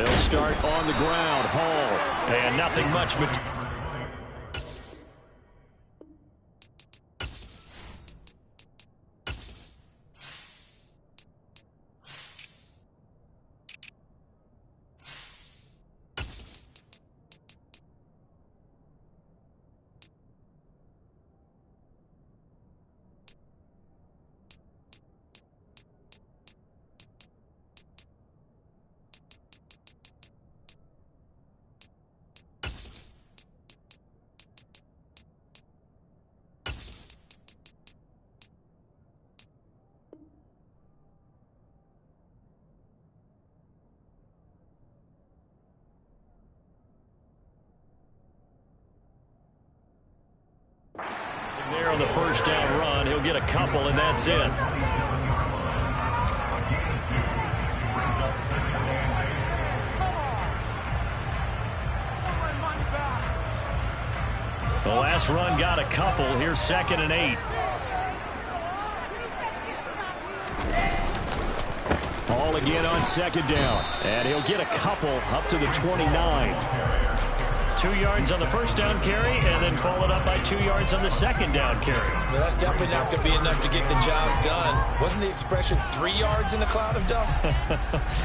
They'll start on the ground. Hall. And nothing much but... There on the first down run, he'll get a couple, and that's it. The last run got a couple. Here's 2nd and 8. All again on 2nd down, and he'll get a couple up to the 29. 2 yards on the first down carry, and then followed up by 2 yards on the 2nd down carry. Well, that's definitely not going to be enough to get the job done. Wasn't the expression 3 yards in a cloud of dust?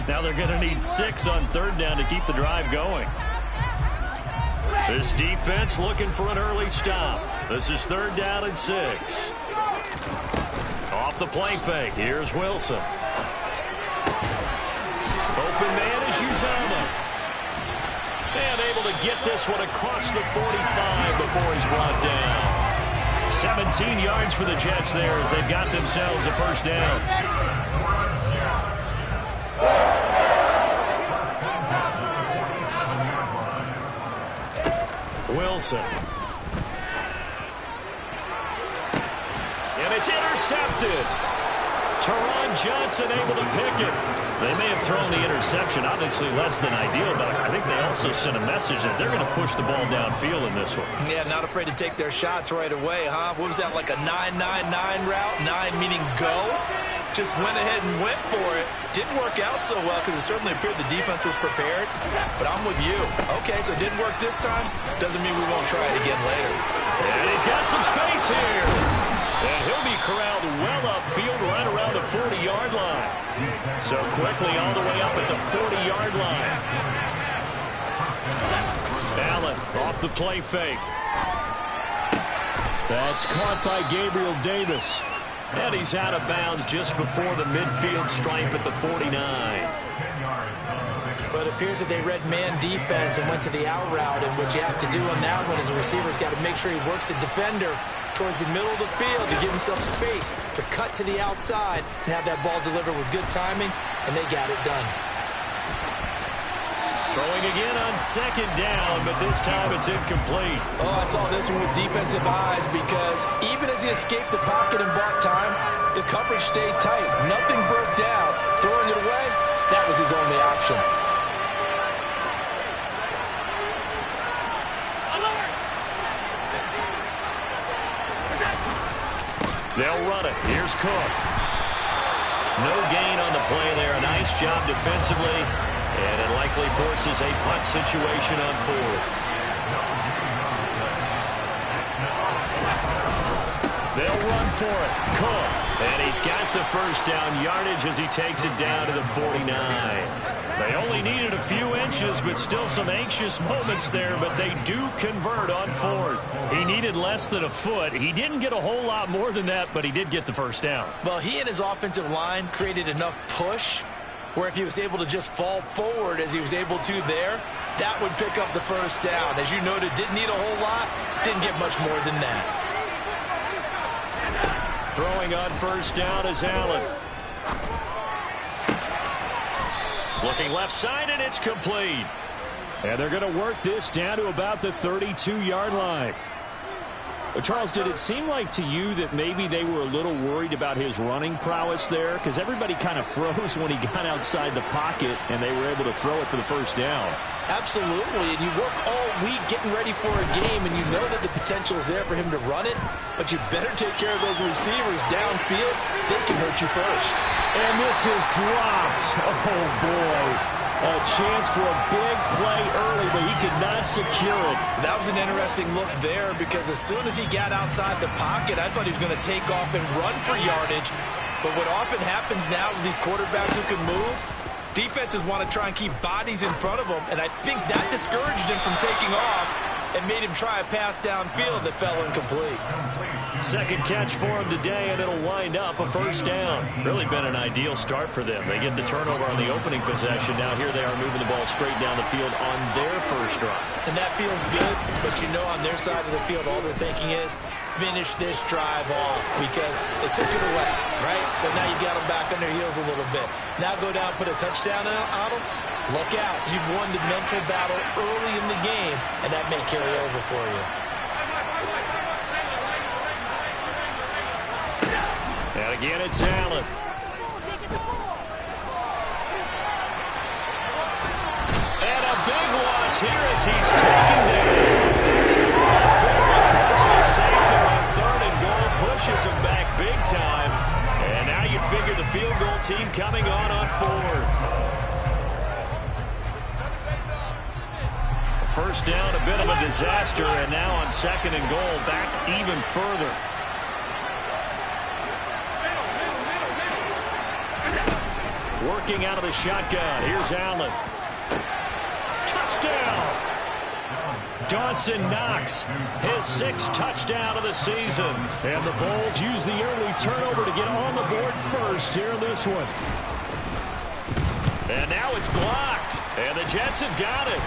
Now they're going to need 6 on 3rd down to keep the drive going. This defense looking for an early stop. This is 3rd down and 6. Off the play fake. Here's Wilson. Open man is Uzomah. And able to get this one across the 45 before he's brought down. 17 yards for the Jets there as they've got themselves a first down. Wilson. And it's intercepted. Teron Johnson able to pick it. They may have thrown the interception, obviously less than ideal, but I think they also sent a message that they're going to push the ball downfield in this one. Yeah, not afraid to take their shots right away, huh? What was that, like a 9-9-9 route? 9 meaning go? Just went ahead and went for it. Didn't work out so well because it certainly appeared the defense was prepared. But I'm with you. Okay, so it didn't work this time. Doesn't mean we won't try it again later. And he's got some space here. And he'll be corralled well upfield right around the 40-yard line. So quickly all the way up at the 40-yard line. Allen off the play fake. That's caught by Gabriel Davis. And he's out of bounds just before the midfield stripe at the 49. But it appears that they read man defense and went to the out route, and what you have to do on that one is the receiver's got to make sure he works the defender towards the middle of the field to give himself space to cut to the outside and have that ball delivered with good timing, and they got it done. Throwing again on 2nd down, but this time it's incomplete. Oh, I saw this one with defensive eyes because even as he escaped the pocket and bought time, the coverage stayed tight. Nothing broke down. Throwing it away, that was his only option. They'll run it. Here's Cook. No gain on the play there. A nice job defensively. And it likely forces a punt situation on 4th. They'll run for it. Cook. And he's got the first down yardage as he takes it down to the 49. They only needed a few inches, but still some anxious moments there, but they do convert on 4th. He needed less than a foot. He didn't get a whole lot more than that, but he did get the first down. Well, he and his offensive line created enough push where if he was able to just fall forward as he was able to there, that would pick up the first down. As you noted, didn't need a whole lot, didn't get much more than that. Throwing on first down is Allen. Looking left side, and it's complete. And they're going to work this down to about the 32-yard line. Charles, did it seem like to you that maybe they were a little worried about his running prowess there? Because everybody kind of froze when he got outside the pocket, and they were able to throw it for the first down. Absolutely, and you work all week getting ready for a game, and you know that the potential is there for him to run it, but you better take care of those receivers downfield. They can hurt you first. And this is dropped. Oh, boy. A chance for a big play early, but he could not secure it. That was an interesting look there because as soon as he got outside the pocket, I thought he was going to take off and run for yardage. But what often happens now with these quarterbacks who can move, defenses want to try and keep bodies in front of them, and I think that discouraged him from taking off and made him try a pass downfield that fell incomplete. Second catch for him today, and it'll wind up a first down. Really been an ideal start for them. They get the turnover on the opening possession. Now here they are moving the ball straight down the field on their first drive. And that feels good, but you know on their side of the field all they're thinking is finish this drive off because they took it away, right? So now you've got them back on their heels a little bit. Now go down, put a touchdown on them. Look out. You've won the mental battle early in the game, and that may carry over for you. And again, it's Allen. And a big loss here as he's taken down. Very closely saved him on third and goal. Pushes him back big time. And now you figure the field goal team coming on fourth. First down, a bit of a disaster. And now on second and goal, back even further. Working out of the shotgun. Here's Allen. Touchdown! Dawson Knox, his 6th touchdown of the season. And the Bulls use the early turnover to get on the board first here in this one. And now it's blocked. And the Jets have got it.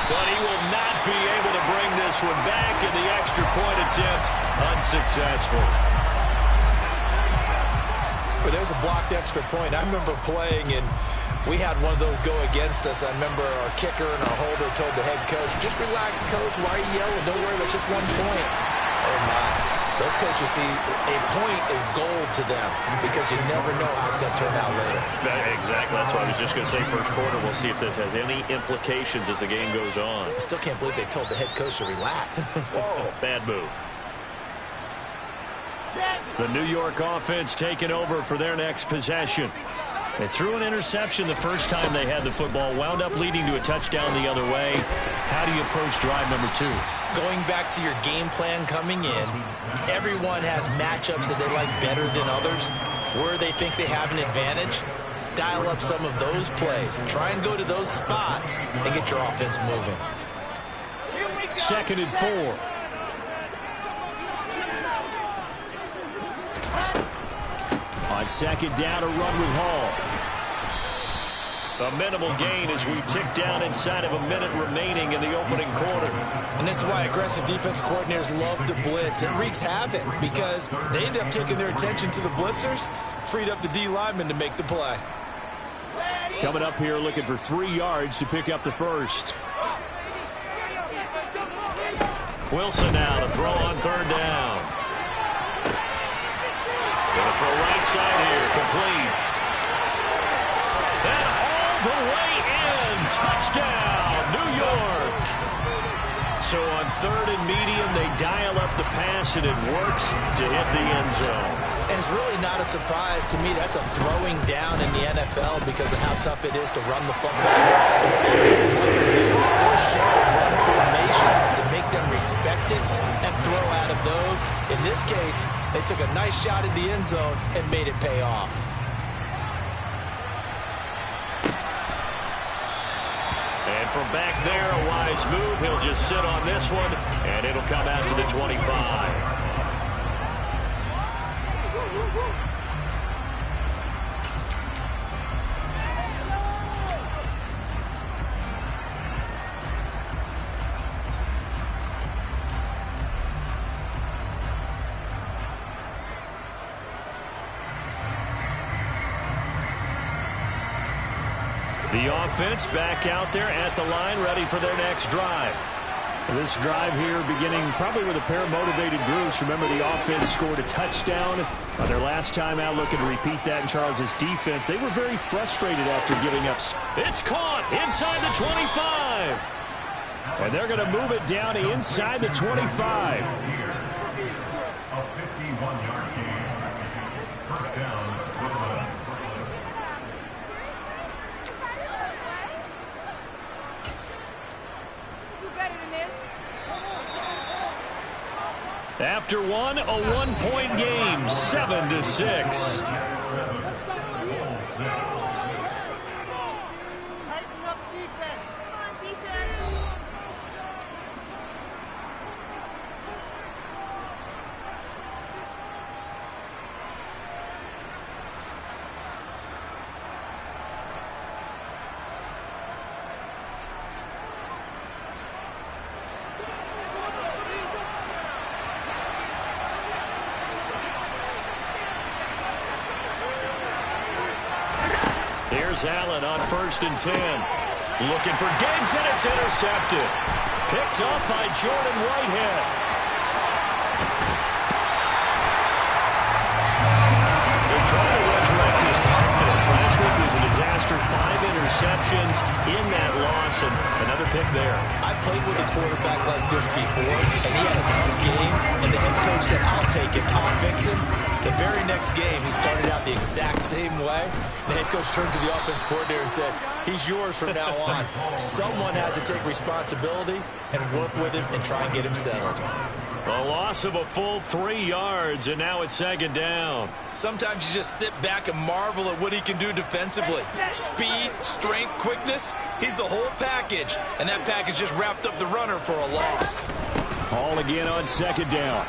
But he will not be able to bring this one back, and the extra point attempt unsuccessful. But there's a blocked extra point. I remember playing, and we had one of those go against us. I remember our kicker and our holder told the head coach, just relax, coach. Why are you yelling? Don't worry, it's just 1 point. Oh, my. Those coaches see a point is gold to them because you never know how it's going to turn out later. Exactly. That's what I was just going to say. First quarter, we'll see if this has any implications as the game goes on. I still can't believe they told the head coach to relax. Whoa. Bad move. The New York offense taking over for their next possession. They threw an interception the first time they had the football, wound up leading to a touchdown the other way. How do you approach drive number 2? Going back to your game plan coming in, everyone has matchups that they like better than others. Where they think they have an advantage, dial up some of those plays. Try and go to those spots and get your offense moving. Second and 4. On second down, a run with Hall. A minimal gain as we tick down inside of a minute remaining in the opening quarter. And this is why aggressive defense coordinators love to blitz. It wreaks havoc because they end up taking their attention to the blitzers, freed up the D lineman to make the play. Coming up here looking for 3 yards to pick up the first. Wilson now to throw on third down. Going to throw right side here, complete. And all the way in, touchdown, New York. So on third and medium, they dial up the pass, and it works to hit the end zone. And it's really not a surprise to me. That's a throwing down in the NFL because of how tough it is to run the football. But what offenses like to do is still show run formations to make them respect it and throw out of those. In this case, they took a nice shot at the end zone and made it pay off. And from back there, a wise move. He'll just sit on this one, and it'll come out to the 25. The offense back out there at the line, ready for their next drive. This drive here beginning probably with a pair of motivated groups. Remember, the offense scored a touchdown on their last time out, looking to repeat that in Charles's defense. They were very frustrated after giving up. It's caught inside the 25. And they're going to move it down to inside the 25. After one, a one-point game, 7-6. Here's Allen on 1st and 10. Looking for Diggs, and it's intercepted. Picked up by Jordan Whitehead. They're trying to resurrect his confidence. Last week was a disaster. 5 interceptions in that loss, and another pick there. I played with a quarterback like this before, and he had a tough game, and the head coach said, I'll take him, I'll fix him. The very next game, he started out the exact same way. The head coach turned to the offense coordinator and said, he's yours from now on. Someone has to take responsibility and work with him and try and get him settled. A loss of a full 3 yards, and now it's 2nd down. Sometimes you just sit back and marvel at what he can do defensively. Speed, strength, quickness, he's the whole package. And that package just wrapped up the runner for a loss. Ball again on 2nd down.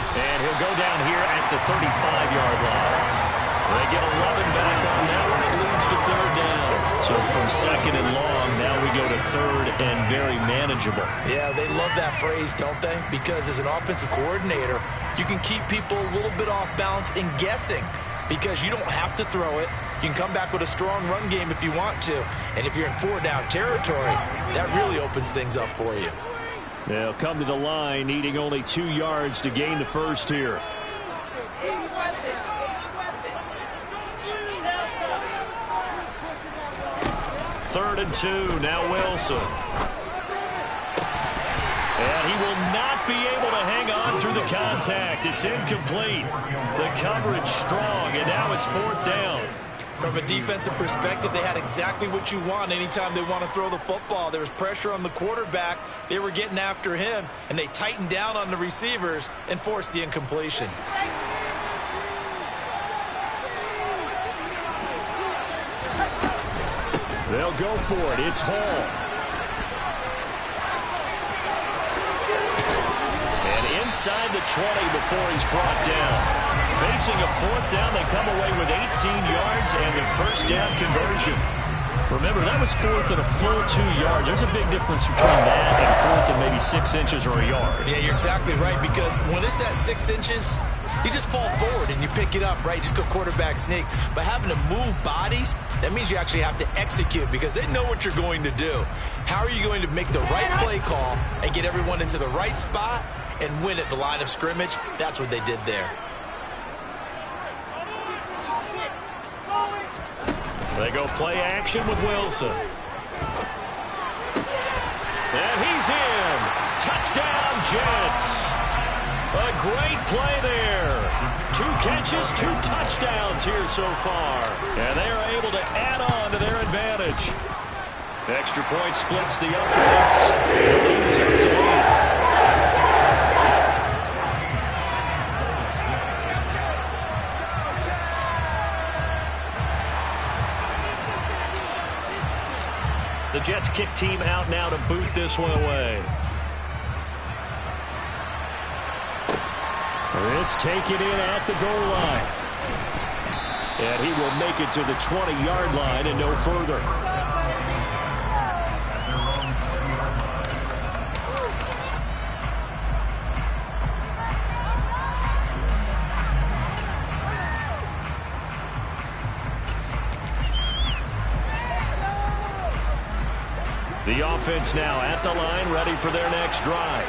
And he'll go down here at the 35-yard line. They get 11 back on that one. It leads to 3rd down. So from 2nd and long, now we go to 3rd and very manageable. Yeah, they love that phrase, don't they? Because as an offensive coordinator, you can keep people a little bit off balance and guessing. Because you don't have to throw it. You can come back with a strong run game if you want to. And if you're in 4-down territory, that really opens things up for you. They'll come to the line, needing only 2 yards to gain the first here. Third and 2, now Wilson. And he will not be able to hang on through the contact. It's incomplete. The coverage strong, and now it's 4th down. From a defensive perspective, they had exactly what you want anytime they want to throw the football. There was pressure on the quarterback. They were getting after him, and they tightened down on the receivers and forced the incompletion. They'll go for it. It's Hall. And inside the 20 before he's brought down. Facing a 4th down, they come away with 18 yards and the 1st down conversion. Remember, that was 4th and a full 2 yards. There's a big difference between that and 4th and maybe 6 inches or a yard. Yeah, you're exactly right, because when it's at 6 inches, you just fall forward and you pick it up, right? Just go quarterback sneak. But having to move bodies, that means you actually have to execute because they know what you're going to do. How are you going to make the right play call and get everyone into the right spot and win at the line of scrimmage? That's what they did there. They go play action with Wilson. And he's in. Touchdown, Jets. A great play there. 2 catches, 2 touchdowns here so far. And they are able to add on to their advantage. Extra point splits the uprights. It leaves up to 8. The Jets kick team out now to boot this one away. This taken in at the goal line. And he will make it to the 20-yard line and no further. The offense now at the line, ready for their next drive.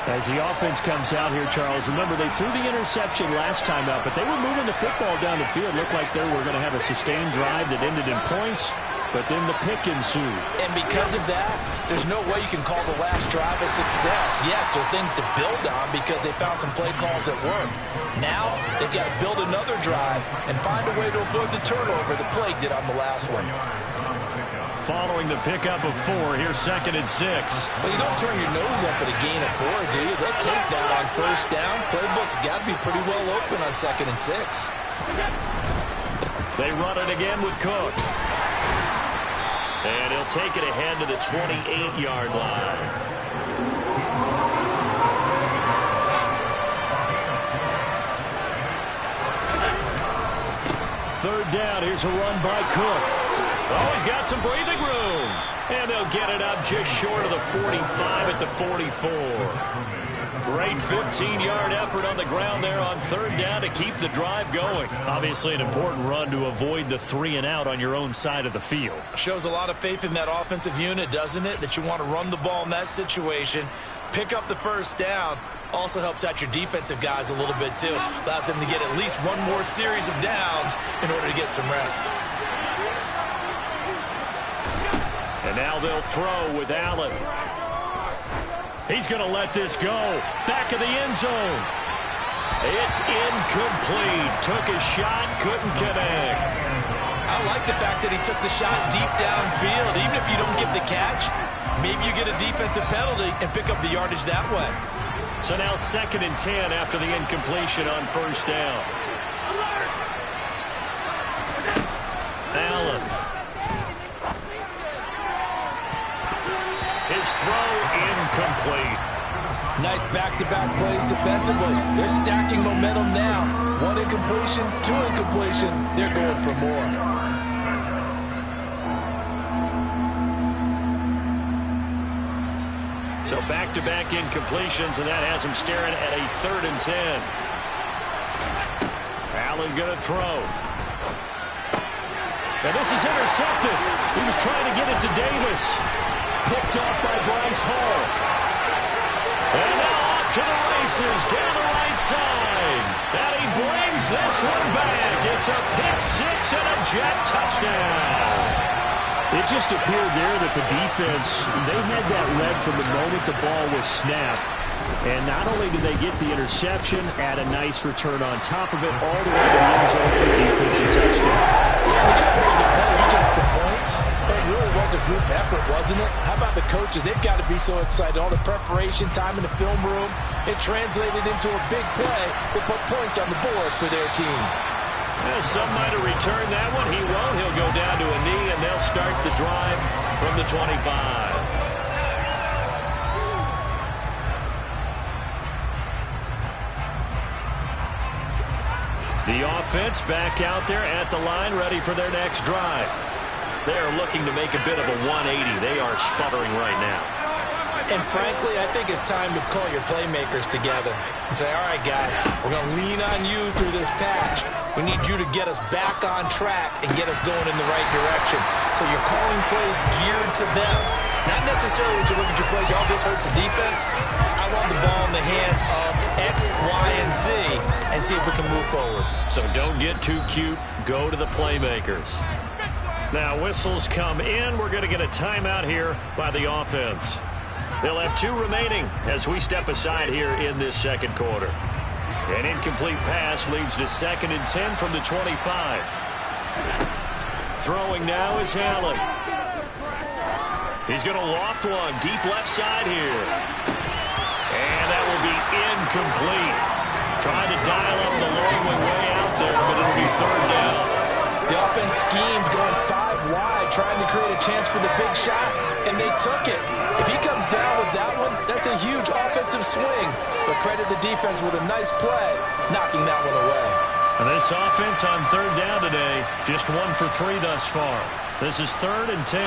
As the offense comes out here, Charles, remember they threw the interception last time out, but they were moving the football down the field. Looked like they were going to have a sustained drive that ended in points, but then the pick ensued. And because of that, there's no way you can call the last drive a success. Yes, there are things to build on because they found some play calls that worked. Now, they've got to build another drive and find a way to avoid the turnover that plagued it on the last one. following the pickup of 4. Here's 2nd and 6. Well, you don't turn your nose up at a gain of 4, do you? They'll take that on 1st down. Playbook's got to be pretty well open on 2nd and 6. They run it again with Cook. And he'll take it ahead to the 28-yard line. Third down. Here's a run by Cook. Oh, he's got some breathing room. And they'll get it up just short of the 45 at the 44. Great 15-yard effort on the ground there on 3rd down to keep the drive going. Obviously an important run to avoid the 3-and-out on your own side of the field. Shows a lot of faith in that offensive unit, doesn't it? That you want to run the ball in that situation. Pick up the 1st down. Also helps out your defensive guys a little bit, too. Allows them to get at least one more series of downs in order to get some rest. And now they'll throw with Allen. He's going to let this go. Back of the end zone. It's incomplete. Took a shot, couldn't connect. I like the fact that he took the shot deep downfield. Even if you don't get the catch, maybe you get a defensive penalty and pick up the yardage that way. So now 2nd and 10 after the incompletion on 1st down. Allen. His throw incomplete. Nice back-to-back plays defensively. They're stacking momentum now. 1 incompletion, 2 incompletion. They're going for more. So back-to-back incompletions, and that has him staring at a 3rd and 10. Allen going to throw. And this is intercepted. He was trying to get it to Davis. Picked off by Bryce Hall. And now off to the races down the right side. And he brings this one back. It's a pick-6 and a jet touchdown. It just appeared there that the defense, they had that lead from the moment the ball was snapped. And not only did they get the interception, add a nice return on top of it, all the way to the end zone for a defensive touchdown. Yeah, he gets the points. But it really was a group effort, wasn't it? How about the coaches? They've got to be so excited. All the preparation, time in the film room, it translated into a big play that put points on the board for their team. Well, some might have returned that one. He won't. He'll go down to a knee, and they'll start the drive from the 25. The offense back out there at the line, ready for their next drive. They're looking to make a bit of a 180. They are sputtering right now. And frankly, I think it's time to call your playmakers together and say, all right, guys, we're going to lean on you through this patch. We need you to get us back on track and get us going in the right direction. So you're calling plays geared to them. Not necessarily when you look at your plays, oh, this hurts the defense. I want the ball in the hands of X, Y, and Z and see if we can move forward. So don't get too cute. Go to the playmakers. Now whistles come in. We're going to get a timeout here by the offense. They'll have 2 remaining as we step aside here in this 2nd quarter. An incomplete pass leads to 2nd and 10 from the 25. Throwing now is Allen. He's going to loft one deep left side here. And that will be incomplete. Trying to dial up the long way out there, but it'll be 3rd down. The offense schemed going 5 wide, trying to create a chance for the big shot, and they took it. If he comes down with that one, that's a huge offensive swing. But credit the defense with a nice play, knocking that one away. And this offense on 3rd down today, just 1 for 3 thus far. This is 3rd and 10.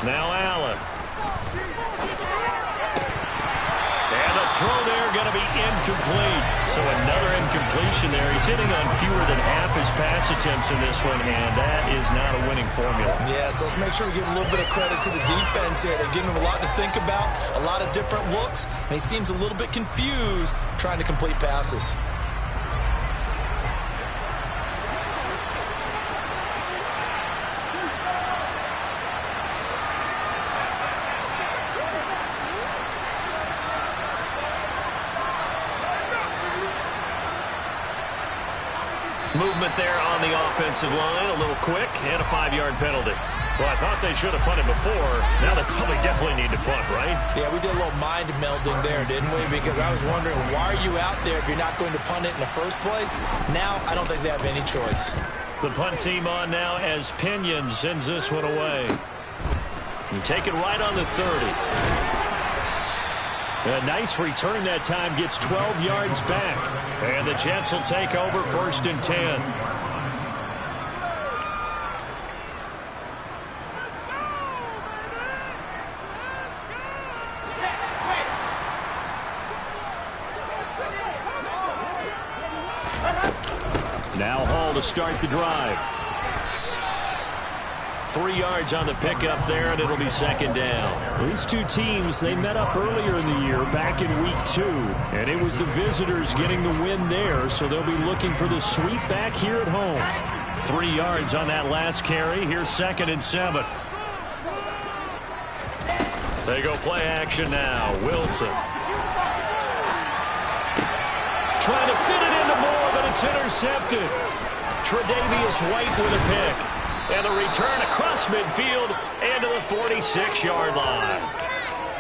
Now Allen. And the throw there going to be incomplete. So another incompletion there. He's hitting on fewer than half his pass attempts in this one, and that is not a winning formula. Yeah, so let's make sure we give a little bit of credit to the defense here. They're giving him a lot to think about, a lot of different looks, and he seems a little bit confused trying to complete passes. Movement there on the offensive line, a little quick, and a 5-yard penalty. Well, I thought they should have punted before. Now they probably definitely need to punt, right? Yeah, we did a little mind melding there, didn't we? Because I was wondering, why are you out there if you're not going to punt it in the first place? Now, I don't think they have any choice. The punt team on now as Pinion sends this one away. And take it right on the 30. A nice return that time, gets 12 yards back. And the Jets will take over 1st and 10. Now Hall to start the drive. 3 yards on the pickup there, and it'll be 2nd down. These two teams, they met up earlier in the year, back in week 2, and it was the visitors getting the win there, so they'll be looking for the sweep back here at home. 3 yards on that last carry. Here's 2nd and 7. They go play action now. Wilson. Trying to fit it into Moore, but it's intercepted. Tre'Davious White with a pick. And the return across midfield and to the 46-yard line.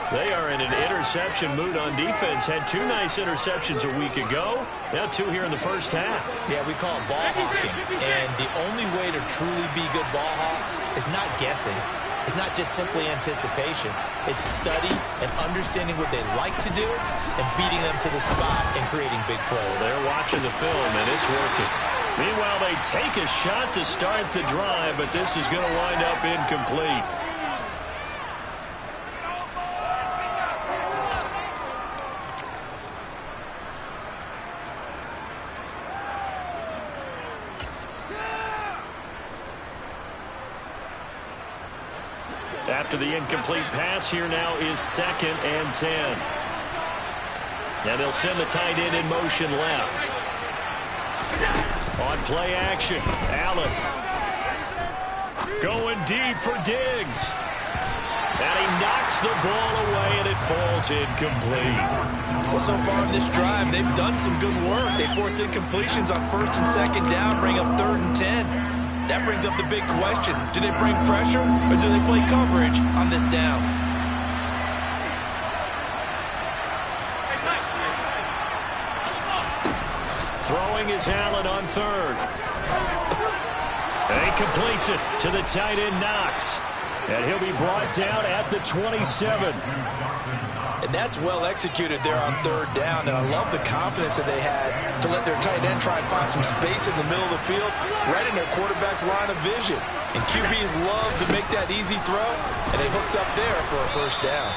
They are in an interception mood on defense. Had 2 nice interceptions a week ago. Now 2 here in the first half. Yeah, we call it ball hawking. And the only way to truly be good ball hawks is not guessing. It's not just simply anticipation. It's study and understanding what they like to do and beating them to the spot and creating big plays. They're watching the film, and it's working. Meanwhile, they take a shot to start the drive, but this is going to wind up incomplete. After the incomplete pass, here now is 2nd and 10. Now they'll send the tight end in motion left. On play action, Allen. Going deep for Diggs. And he knocks the ball away, and it falls incomplete. Well, so far in this drive, they've done some good work. They force incompletions on 1st and 2nd down, bring up 3rd and 10. That brings up the big question. Do they bring pressure, or do they play coverage on this down? Throwing is Allen on 3rd. And he completes it to the tight end, Knox. And he'll be brought down at the 27. And that's well executed there on 3rd down. And I love the confidence that they had to let their tight end try and find some space in the middle of the field, right in their quarterback's line of vision. And QBs love to make that easy throw, and they hooked up there for a 1st down.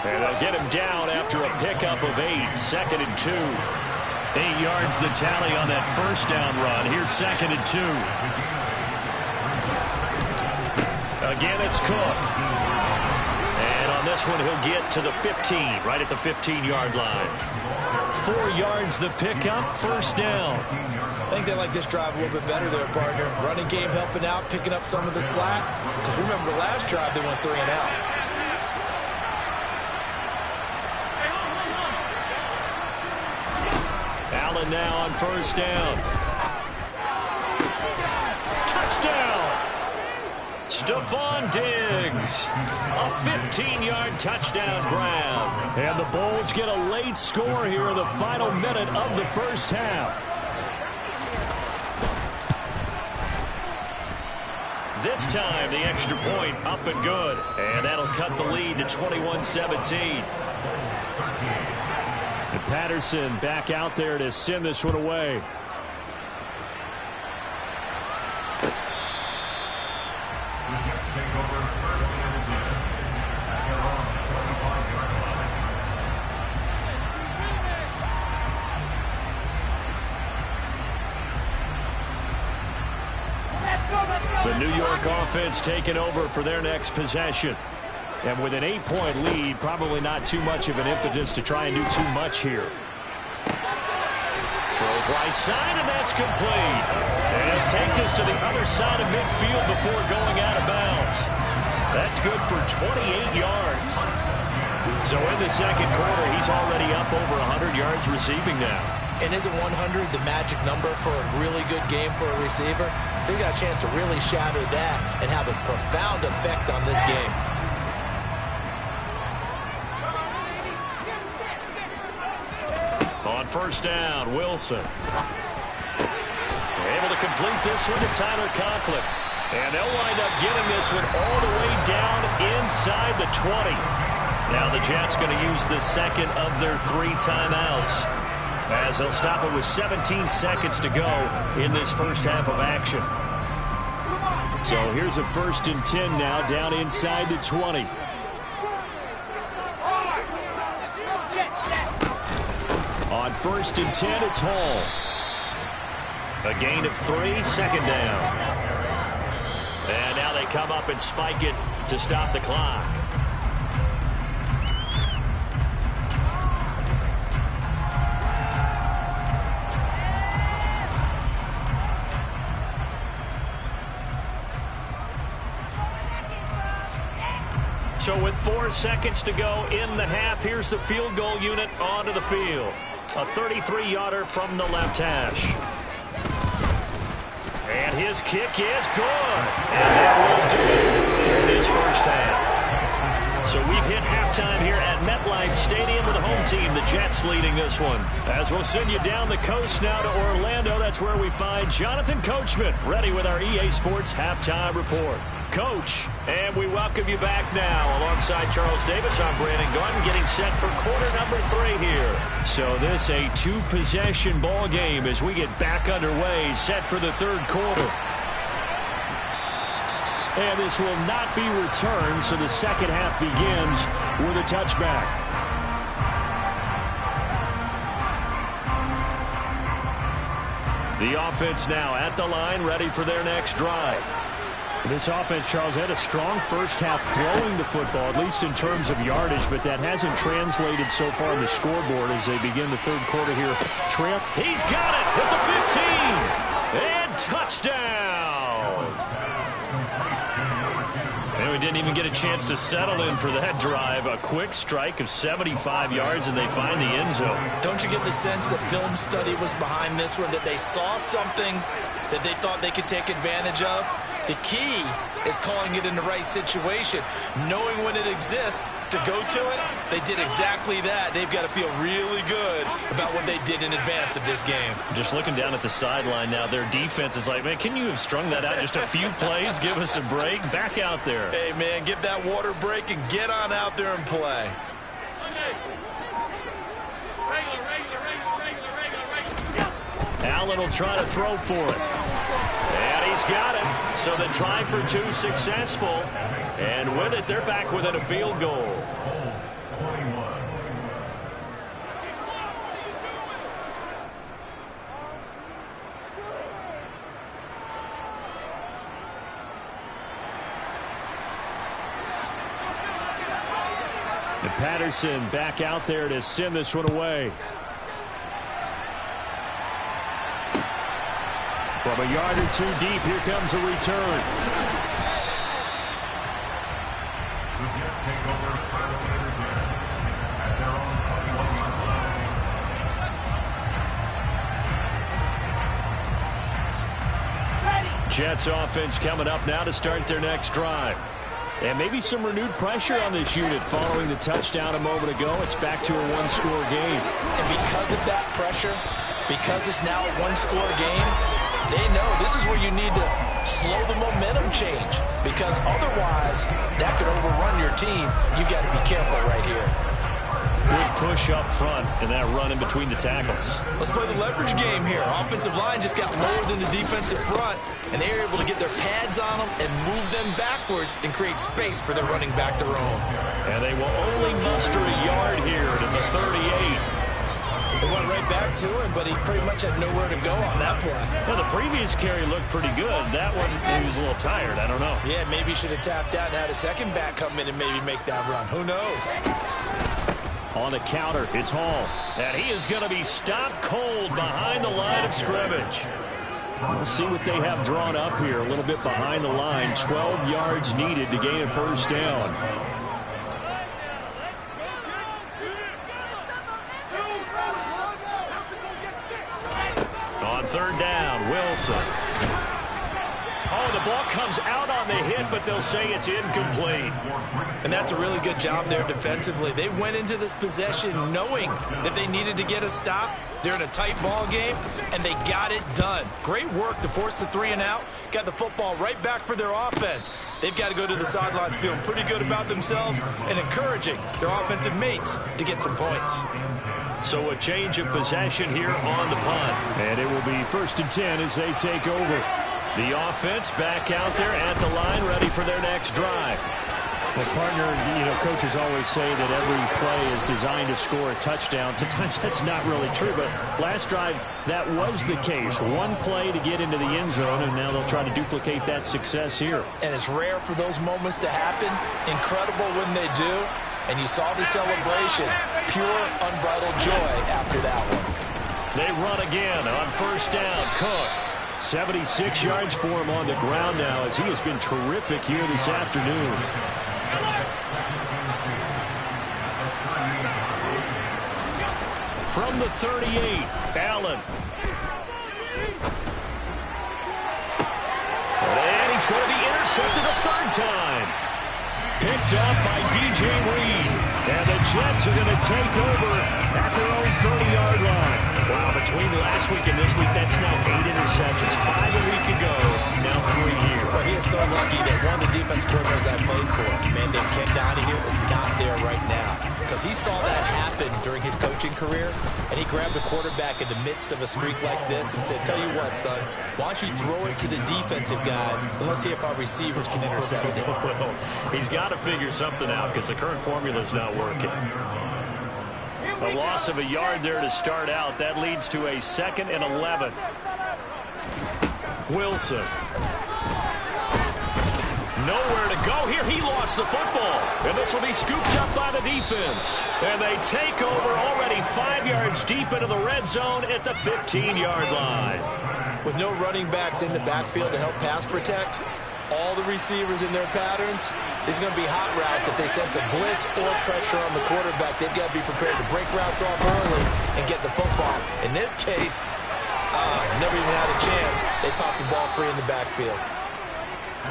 And they'll get him down after a pickup of 8, 2nd and 2. 8 yards the tally on that 1st down run. Here's 2nd and 2. Again, it's Cook. And on this one, he'll get to the 15, right at the 15-yard line. 4 yards the pickup, 1st down. I think they like this drive a little bit better there, partner. Running game helping out, picking up some of the slack. Because remember, the last drive, they went 3 and out. Allen now on 1st down. Touchdown! Stephon Diggs. A 15-yard touchdown grab. And the Bulls get a late score here in the final minute of the first half. This time, the extra point up and good. And that'll cut the lead to 21-17. And Patterson back out there to send this one away. The New York offense taking over for their next possession. And with an 8-point lead, probably not too much of an impetus to try and do too much here. Throws right side, and that's complete. And he'll take this to the other side of midfield before going out of bounds. That's good for 28 yards. So in the second quarter, he's already up over 100 yards receiving now. And isn't 100 the magic number for a really good game for a receiver? So he got a chance to really shatter that and have a profound effect on this game. On first down, Wilson. Able to complete this one to Tyler Conklin. And they'll wind up getting this one all the way down inside the 20. Now the Jets going to use the second of their 3 timeouts, as they'll stop it with 17 seconds to go in this first half of action. So here's a 1st and 10 now, down inside the 20. On 1st and 10, it's Hall. A gain of 3, second down. And now they come up and spike it to stop the clock. So with 4 seconds to go in the half, here's the field goal unit onto the field. A 33-yarder from the left hash. And his kick is good. And that will do it for this first half. So we've hit halftime here at MetLife Stadium with the home team, the Jets, leading this one. As we'll send you down the coast now to Orlando, that's where we find Jonathan Coachman, ready with our EA Sports Halftime Report. Coach, and we welcome you back now. Alongside Charles Davis, I'm Brandon Gaudin, getting set for quarter number 3 here. So this a 2-possession ball game as we get back underway, set for the 3rd quarter. And this will not be returned, so the second half begins with a touchback. The offense now at the line, ready for their next drive. This offense, Charles, had a strong first half throwing the football, at least in terms of yardage, but that hasn't translated so far on the scoreboard as they begin the 3rd quarter here. Tramp, he's got it at the 15, and touchdown. And we didn't even get a chance to settle in for that drive. A quick strike of 75 yards, and they find the end zone. Don't you get the sense that film study was behind this one, that they saw something that they thought they could take advantage of? The key is calling it in the right situation, knowing when it exists to go to it. They did exactly that. They've got to feel really good about what they did in advance of this game. Just looking down at the sideline now, their defense is like, man, can you have strung that out just a few plays? Give us a break. Back out there. Hey, man, give that water break and get on out there and play. Allen will try to throw for it. And he's got it. So the try for 2 successful. And with it, they're back within a field goal. And Patterson back out there to send this one away. From a yard or 2 deep, here comes a return. Jets offense coming up now to start their next drive. And maybe some renewed pressure on this unit following the touchdown a moment ago. It's back to a 1-score game. And because of that pressure, because it's now a 1-score game, they know this is where you need to slow the momentum change, because otherwise that could overrun your team. You've got to be careful right here. Big push up front and that run in between the tackles. Let's play the leverage game here. Offensive line just got lower than the defensive front, and they were able to get their pads on them and move them backwards and create space for their running back to roam. And they will only muster a yard here to the 38. They went right back to him, but he pretty much had nowhere to go on that play. Well, the previous carry looked pretty good. That one, he was a little tired. I don't know. Yeah, maybe he should have tapped out and had a second back come in and maybe make that run. Who knows? On the counter, it's Hall. And he is going to be stopped cold behind the line of scrimmage. We'll see what they have drawn up here. A little bit behind the line. 12 yards needed to gain a first down. third down, Wilson. Oh, the ball comes out on the hit, but they'll say it's incomplete. And that's a really good job there defensively. They went into this possession knowing that they needed to get a stop. They're in a tight ball game, and they got it done. Great work to force the 3 and out. Got the football right back for their offense. They've got to go to the sidelines feeling pretty good about themselves and encouraging their offensive mates to get some points. So a change of possession here on the punt. And it will be 1st and 10 as they take over. The offense back out there at the line, ready for their next drive. Well, partner, coaches always say that every play is designed to score a touchdown. Sometimes that's not really true, but last drive, that was the case. One play to get into the end zone, and now they'll try to duplicate that success here. And it's rare for those moments to happen. Incredible when they do. And you saw the celebration. Pure, unbridled joy after that one. They run again on 1st down. Cook. 76 yards for him on the ground now as he has been terrific here this afternoon. From the 38, Allen. And he's going to be intercepted a 3rd time. Picked up by D.J. Reed. And the Jets are going to take over at their own 30-yard line. Wow, between last week and this week, that's now 8 interceptions. 5 a week ago, now 3 here. Well, he is so lucky that one of the defense coordinators I played for, a man named Ken Donahue, is not there right now. Because he saw that happen during his coaching career, and he grabbed the quarterback in the midst of a streak like this and said, tell you what, son, why don't you throw it to the defensive guys, and let's see if our receivers can intercept it. Well, he's got to figure something out because the current formula is not working. A loss of a yard there to start out. That leads to a 2nd and 11. Wilson. Nowhere to go here. He lost the football. And this will be scooped up by the defense. And they take over already 5 yards deep into the red zone at the 15-yard line. With no running backs in the backfield to help pass protect, all the receivers in their patterns, these are going to be hot routes. If they sense a blitz or pressure on the quarterback, they've got to be prepared to break routes off early and get the football. In this case, never even had a chance. They popped the ball free in the backfield.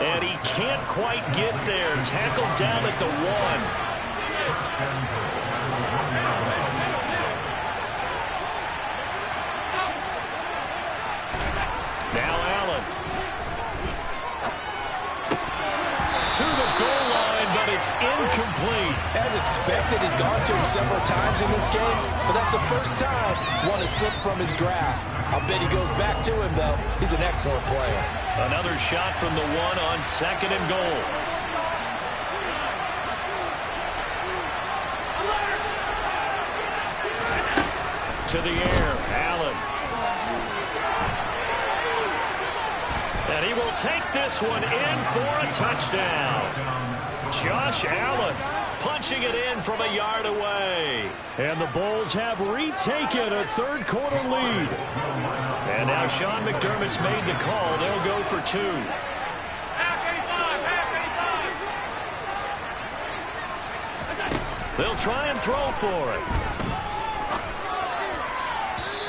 And he can't quite get there. Tackled down at the 1. Now Allen. To the goal line, but it's incomplete. As expected, he's gone to him several times in this game, but that's the first time one has slipped from his grasp. I'll bet he goes back to him, though. He's an excellent player. Another shot from the 1 on 2nd and goal. To the air, Allen. And he will take this one in for a touchdown. Josh Allen punching it in from a yard away. And the Bulls have retaken a 3rd quarter lead. And now Sean McDermott's made the call. They'll go for 2. They'll try and throw for it.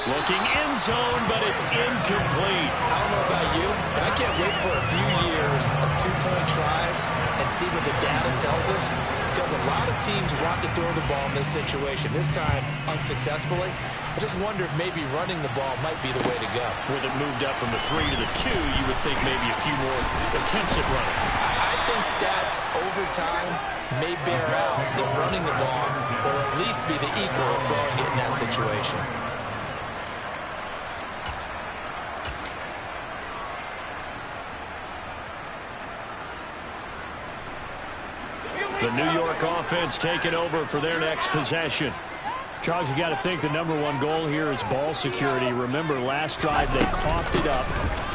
Looking end zone, but it's incomplete. I don't know about you, but I can't wait for a few years of 2-point tries and see what the data tells us. Because a lot of teams want to throw the ball in this situation. This time, unsuccessfully. I just wonder if maybe running the ball might be the way to go. With it moved up from the 3 to the 2, you would think maybe a few more attempts at running. I think stats over time may bear out that running the ball will at least be the equal of throwing it in that situation. The New York offense taking over for their next possession. Charles, you got to think the #1 goal here is ball security. Remember, last drive they coughed it up.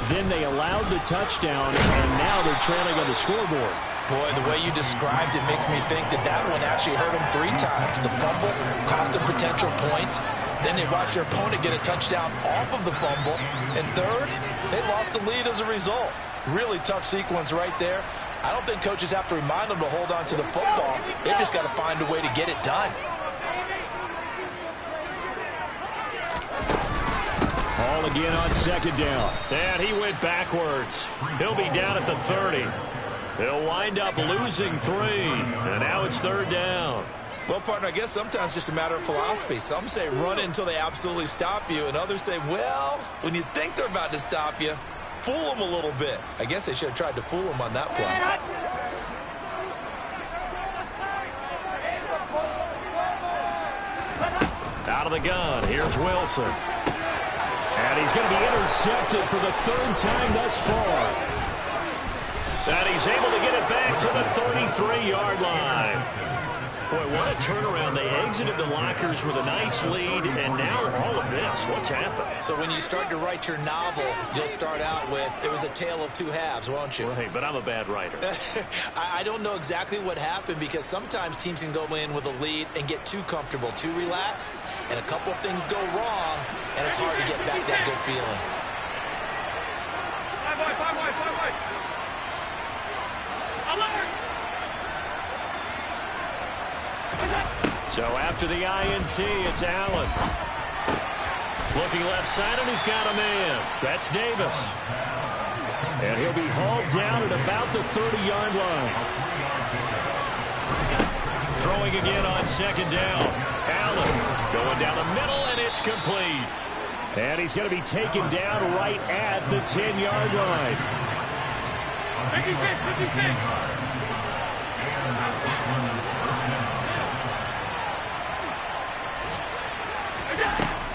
Then they allowed the touchdown, and now they're trailing on the scoreboard. Boy, the way you described it makes me think that that one actually hurt them 3 times. The fumble cost them potential points. Then they watched their opponent get a touchdown off of the fumble. And third, they lost the lead as a result. Really tough sequence right there. I don't think coaches have to remind them to hold on to the football. They've just got to find a way to get it done. All ball again on second down. And he went backwards. He'll be down at the 30. He'll wind up losing 3. And now it's third down. Well, partner, I guess sometimes it's just a matter of philosophy. Some say run it until they absolutely stop you, and others say, well, when you think they're about to stop you, fool them a little bit. I guess they should have tried to fool them on that play. Out of the gun, here's Wilson. And he's going to be intercepted for the 3rd time thus far. And he's able to get it back to the 33-yard line. Boy, what a turnaround. They exited the lockers with a nice lead, and now all of this. What's happened? So when you start to write your novel, you'll start out with, it was a tale of two halves, won't you? Right, but I'm a bad writer. I don't know exactly what happened, because sometimes teams can go in with a lead and get too comfortable, too relaxed, and a couple of things go wrong, and it's hard to get back that good feeling. So after the INT, it's Allen. Looking left side, and he's got a man. That's Davis. And he'll be hauled down at about the 30-yard line. Throwing again on second down. Allen going down the middle, and it's complete. And he's going to be taken down right at the 10-yard line. 56.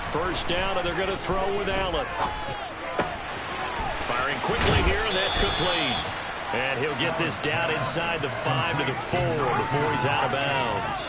First down, and they're going to throw with Allen. Firing quickly here, and that's complete. And he'll get this down inside the 5 to the 4 before he's out of bounds.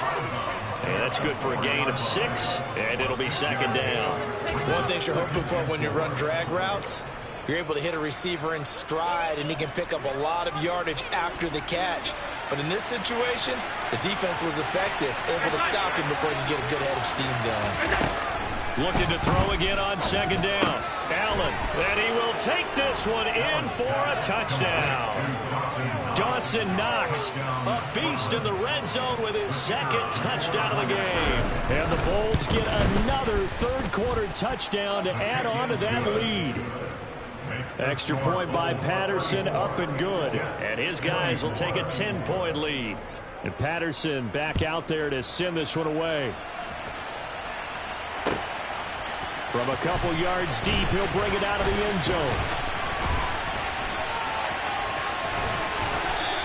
And that's good for a gain of 6, and it'll be second down. One thing you're hoping for when you run drag routes, you're able to hit a receiver in stride, and he can pick up a lot of yardage after the catch. But in this situation, the defense was effective, able to stop him before he could get a good head of steam going. Looking to throw again on second down. Allen, and he will take this one in for a touchdown. Dawson Knox, a beast in the red zone with his 2nd touchdown of the game. And the Bulls get another third-quarter touchdown to add on to that lead. Extra point by Patterson, up and good. And his guys will take a 10-point lead. And Patterson back out there to send this one away. From a couple yards deep, he'll bring it out of the end zone.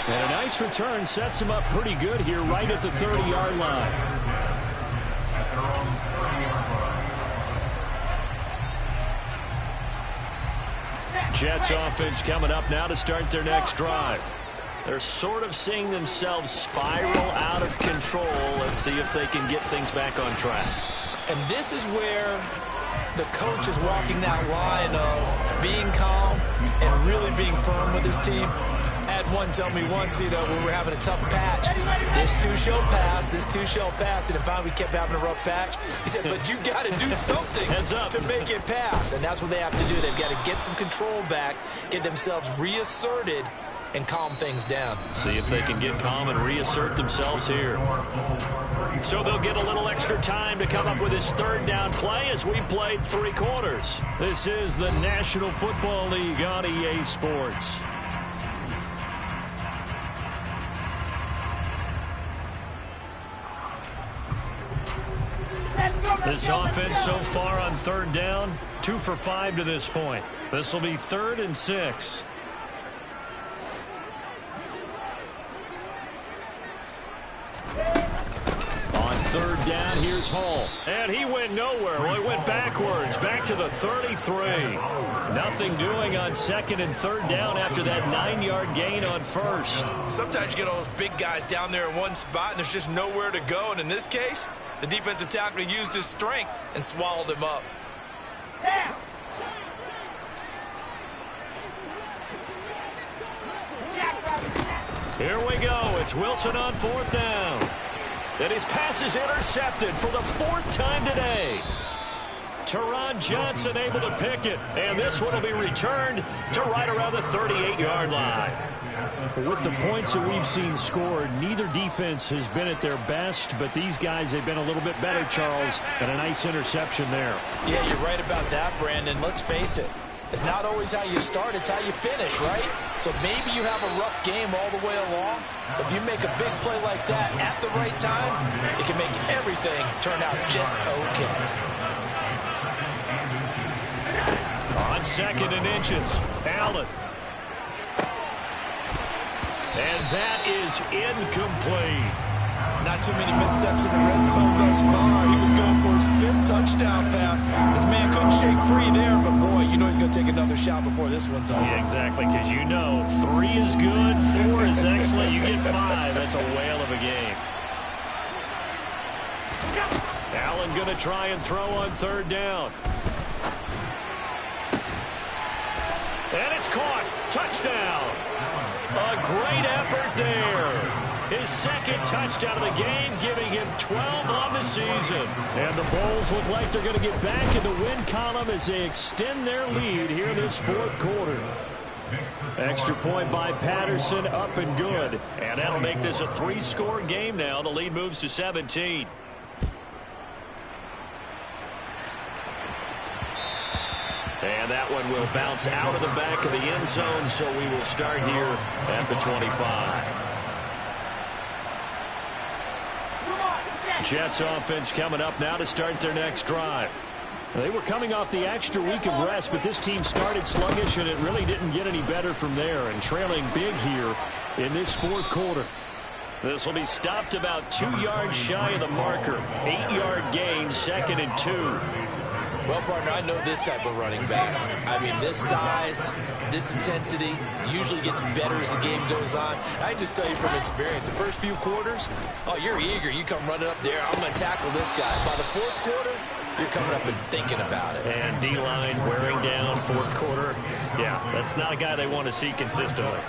And a nice return sets him up pretty good here right at the 30-yard line. Jets offense coming up now to start their next drive. They're sort of seeing themselves spiral out of control. Let's see if they can get things back on track. And this is where the coach is walking that line of being calm and really being firm with his team. I had one tell me once, when we were having a tough patch, this too shall pass, this too shall pass. And if finally we kept having a rough patch, he said, but you got to do something to make it pass. And that's what they have to do. They've got to get some control back, get themselves reasserted, and calm things down. See if they can get calm and reassert themselves here. So they'll get a little extra time to come up with this third down play as we played 3 quarters. This is the National Football League on EA Sports. This offense so far on third down, 2 for 5 to this point. This will be 3rd and 6. On third down, here's Hall. And he went nowhere. Well, he went backwards, back to the 33. Nothing doing on 2nd and 3rd down after that 9-yard gain on 1st. Sometimes you get all those big guys down there in one spot, and there's just nowhere to go. And in this case, the defensive tackle used his strength and swallowed him up. Here we go. It's Wilson on 4th down. And his pass is intercepted for the 4th time today. Teron Deshaun Johnson able to pick it. And this one will be returned to right around the 38-yard line. With the points that we've seen scored, neither defense has been at their best, but these guys have been a little bit better, Charles, and a nice interception there. Yeah, you're right about that, Brandon. Let's face it. It's not always how you start, it's how you finish, right? So maybe you have a rough game all the way along. If you make a big play like that at the right time, it can make everything turn out just okay. On 2nd and inches, Allen. And that is incomplete. Not too many missteps in the red zone thus far. He was going for his 5th touchdown pass. This man couldn't shake free there, but boy, you know he's going to take another shot before this one's over. Yeah, exactly, because you know 3 is good, 4 is excellent. You get 5. That's a whale of a game. Allen going to try and throw on 3rd down. And it's caught. Touchdown. A great effort there. His 2nd touchdown of the game, giving him 12 on the season. And the Bulls look like they're going to get back in the win column as they extend their lead here in this 4th quarter. Extra point by Patterson, up and good. And that'll make this a 3-score game now. The lead moves to 17. And that one will bounce out of the back of the end zone, so we will start here at the 25. Jets offense coming up now to start their next drive. They were coming off the extra week of rest, but this team started sluggish, and it really didn't get any better from there, and trailing big here in this 4th quarter. This will be stopped about 2 yards shy of the marker. 8-yard gain, 2nd and 2. Well, partner, I know this type of running back. I mean, this size, this intensity usually gets better as the game goes on. I just tell you from experience, the first few quarters, oh, you're eager. You come running up there, I'm going to tackle this guy. By the 4th quarter, you're coming up and thinking about it. And D-line wearing down 4th quarter. Yeah, that's not a guy they want to see consistently.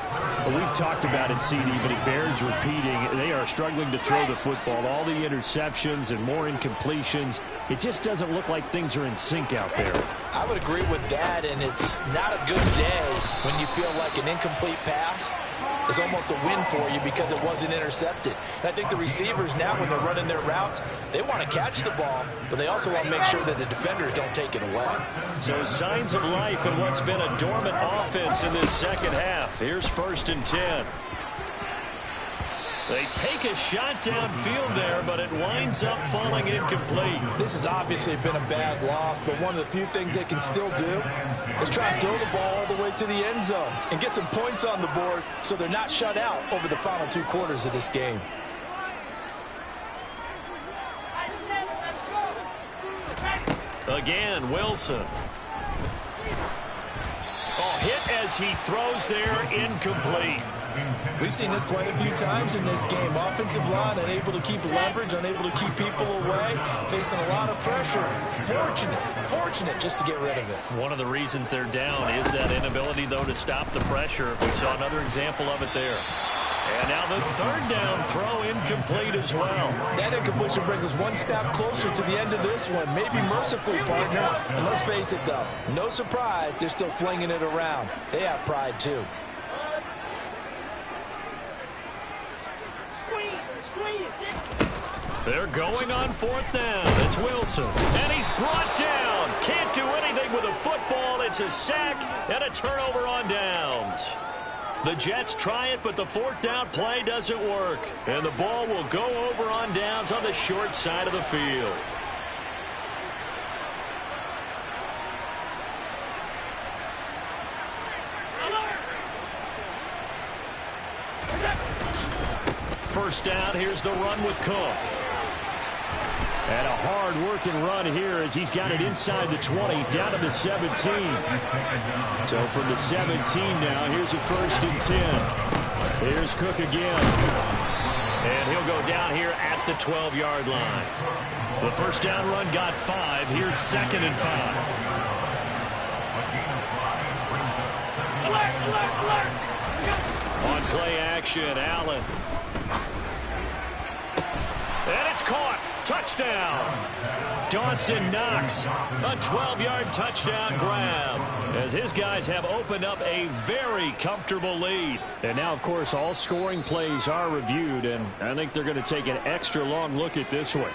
Well, we've talked about it, CD, but it bears repeating. They are struggling to throw the football. All the interceptions and more incompletions. It just doesn't look like things are in sync out there. I would agree with that, and it's not a good day when you feel like an incomplete pass is almost a win for you because it wasn't intercepted. And I think the receivers now, when they're running their routes, they want to catch the ball, but they also want to make sure that the defenders don't take it away. So signs of life in what's been a dormant offense in this 2nd half. Here's 1st and 10. They take a shot downfield there, but it winds up falling incomplete. This has obviously been a bad loss, but one of the few things they can still do is try and throw the ball all the way to the end zone and get some points on the board so they're not shut out over the final 2 quarters of this game. Again, Wilson. Oh, hit as he throws there, incomplete. We've seen this quite a few times in this game. Offensive line unable to keep leverage, unable to keep people away, facing a lot of pressure. Fortunate just to get rid of it. One of the reasons they're down is that inability, though, to stop the pressure. We saw another example of it there. And now the 3rd down throw incomplete as well. That incompletion brings us one step closer to the end of this one. Maybe mercifully, partner. And let's face it, though, no surprise, they're still flinging it around. They have pride, too. They're going on 4th down. It's Wilson. And he's brought down. Can't do anything with a football. It's a sack and a turnover on downs. The Jets try it, but the 4th down play doesn't work. And the ball will go over on downs on the short side of the field. First down, here's the run with Cook. And a hard-working run here as he's got it inside the 20, down to the 17. So from the 17 now, here's a 1st and 10. Here's Cook again. And he'll go down here at the 12-yard line. The first down run got 5. Here's 2nd and 5. On play action, Allen. And it's caught. Touchdown. Dawson Knox, a 12-yard touchdown grab, as his guys have opened up a very comfortable lead. And now, of course, all scoring plays are reviewed, and I think they're going to take an extra long look at this one.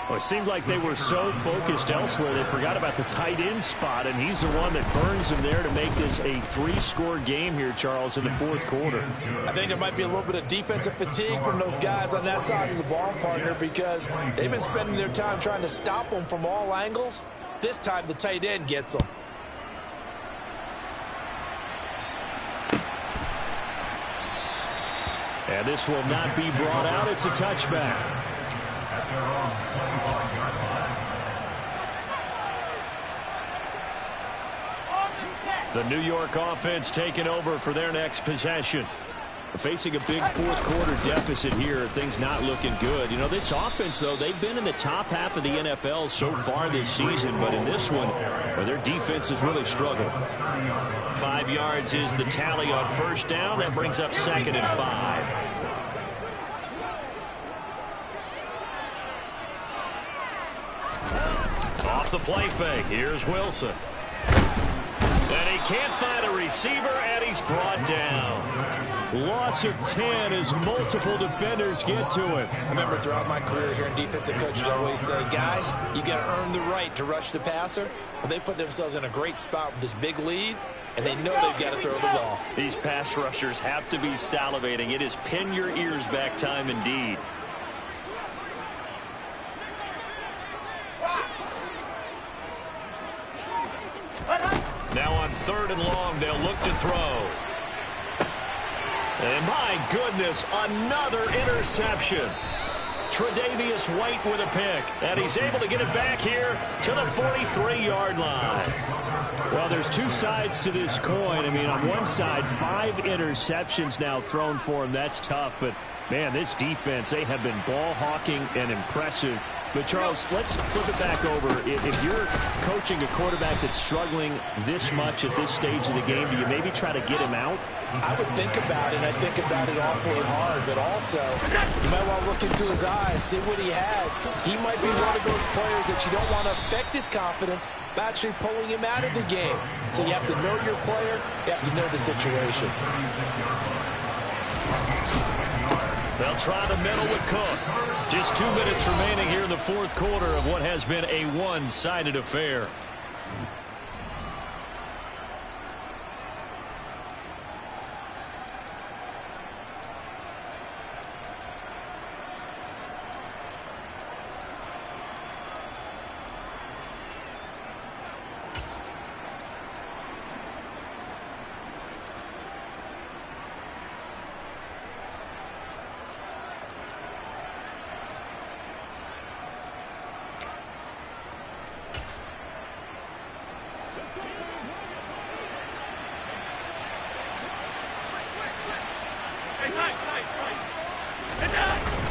Well, it seemed like they were so focused elsewhere they forgot about the tight end spot, and he's the one that burns them there to make this a 3-score game here, Charles, in the fourth quarter. I think there might be a little bit of defensive fatigue from those guys on that side of the ball, partner, because they've been spending their time trying to stop them from all angles. This time the tight end gets them. And this will not be brought out. It's a touchback. The New York offense taking over for their next possession. Facing a big fourth-quarter deficit here, things not looking good. You know, this offense, though, they've been in the top half of the NFL so far this season, but in this one, their defense has really struggled. 5 yards is the tally on first down. That brings up 2nd and 5. Off the play fake, here's Wilson. And he can't find a receiver, and he's brought down. Loss of 10 as multiple defenders get to him. I remember throughout my career here in defensive coaches always say, guys, you got to earn the right to rush the passer. Well, they put themselves in a great spot with this big lead, and they know they've got to throw the ball. These pass rushers have to be salivating. It is pin your ears back time indeed. Now on 3rd and long, they'll look to throw. And my goodness, another interception. Tre'Davious White with a pick, and he's able to get it back here to the 43-yard line. Well, there's two sides to this coin. I mean, on one side, 5 interceptions now thrown for him. That's tough, but, man, this defense, they have been ball hawking and impressive. But, Charles, let's flip it back over. If you're coaching a quarterback that's struggling this much at this stage of the game, do you maybe try to get him out? I would think about it. I think about it awfully hard, but also you might want to look into his eyes, see what he has. He might be one of those players that you don't want to affect his confidence by actually pulling him out of the game. So you have to know your player. You have to know the situation. They'll try the middle with Cook. Just 2 minutes remaining here in the fourth quarter of what has been a one-sided affair.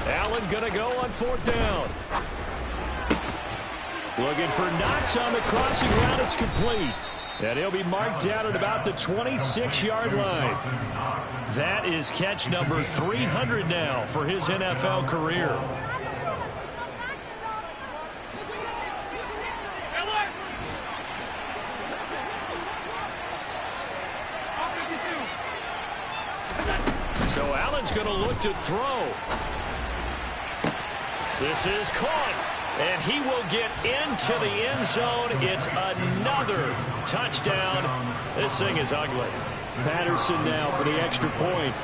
Allen gonna go on 4th down. Looking for Knox on the crossing route. It's complete. And he'll be marked down at about the 26-yard line. That is catch number 300 now for his NFL career. So Allen's going to look to throw. This is caught, and he will get into the end zone. It's another touchdown. This thing is ugly. Patterson now for the extra point.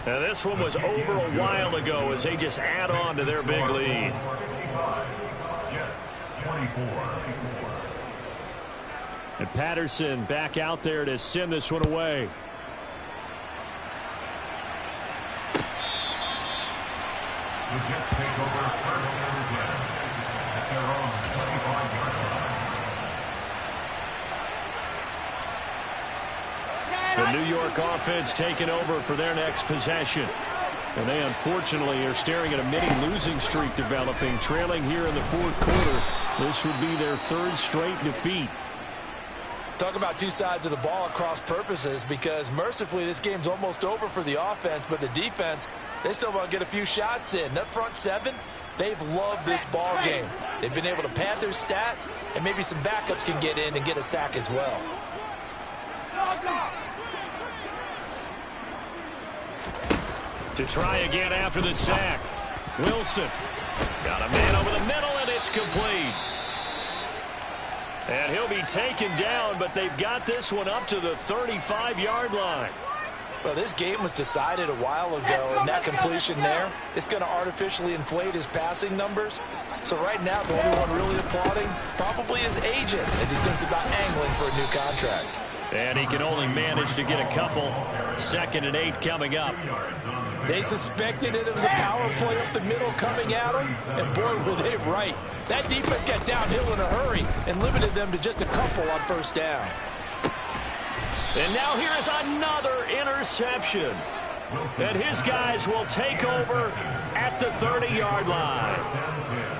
Now this one was over a while ago as they just add on to their big lead. And Patterson back out there to send this one away. The Jets take over first and 10 at their own 25-yard line. The New York offense taking over for their next possession. And they unfortunately are staring at a mini losing streak developing, trailing here in the fourth quarter. This would be their 3rd straight defeat. Talk about two sides of the ball at cross purposes, because mercifully this game's almost over for the offense, but the defense, they still want to get a few shots in. That front seven, they've loved this ball game. They've been able to pad their stats, and maybe some backups can get in and get a sack as well. To try again after the sack. Wilson got a man over the middle, and it's complete. And he'll be taken down, but they've got this one up to the 35-yard line. Well, this game was decided a while ago, and that completion there is going to artificially inflate his passing numbers. So right now, the only one really applauding probably his agent as he thinks about angling for a new contract. And he can only manage to get a couple. 2nd and 8 coming up. They suspected it was a power play up the middle coming at them, and boy, were they right. That defense got downhill in a hurry and limited them to just a couple on first down. And now here is another interception. And his guys will take over at the 30-yard line.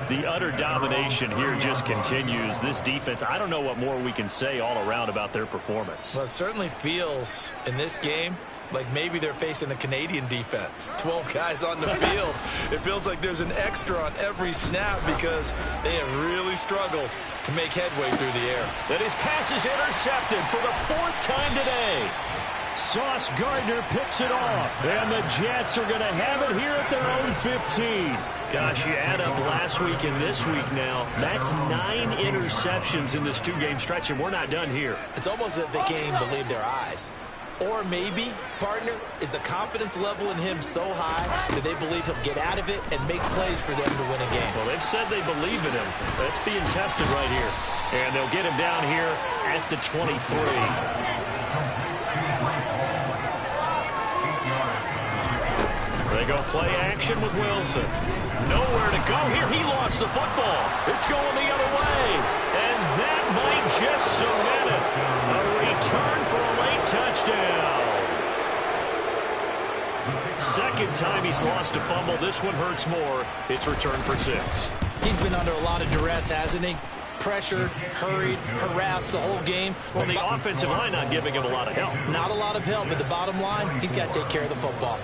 The utter domination here just continues. This defense, I don't know what more we can say all around about their performance. Well, it certainly feels in this game like maybe they're facing a Canadian defense. 12 guys on the field. It feels like there's an extra on every snap because they have really struggled to make headway through the air. That his pass is intercepted for the 4th time today. Sauce Gardner picks it off. And the Jets are going to have it here at their own 15. Gosh, you add up last week and this week now. That's 9 interceptions in this 2-game stretch, and we're not done here. It's almost as if they can't even believe their eyes. Or maybe, partner, is the confidence level in him so high that they believe he'll get out of it and make plays for them to win a game. Well, they've said they believe in him. That's being tested right here. And they'll get him down here at the 23. They go play action with Wilson. Nowhere to go here. He lost the football. It's going the other way. And that might just cement it. A return for a late touchdown. 2nd time he's lost a fumble. This one hurts more. It's returned for 6. He's been under a lot of duress, hasn't he? Pressured, hurried, harassed the whole game. Well, the offensive line not giving him a lot of help. Not a lot of help, but the bottom line, he's got to take care of the football.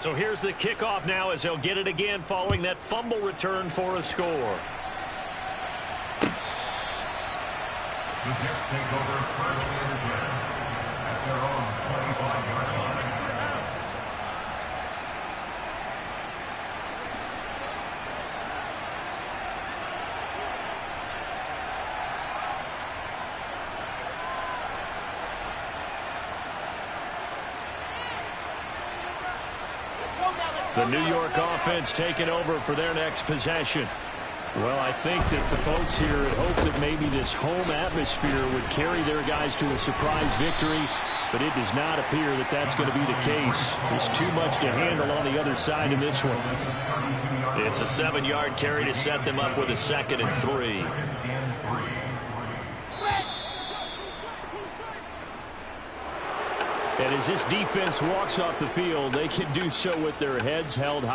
So here's the kickoff now as he'll get it again following that fumble return for a score. The Jets take over 1st and 10 at their own 25-yard line. The New York offense taking over for their next possession. Well, I think that the folks here had hoped that maybe this home atmosphere would carry their guys to a surprise victory, but it does not appear that that's going to be the case. There's too much to handle on the other side in this one. It's a 7-yard carry to set them up with a 2nd and 3. And as this defense walks off the field, they can do so with their heads held high.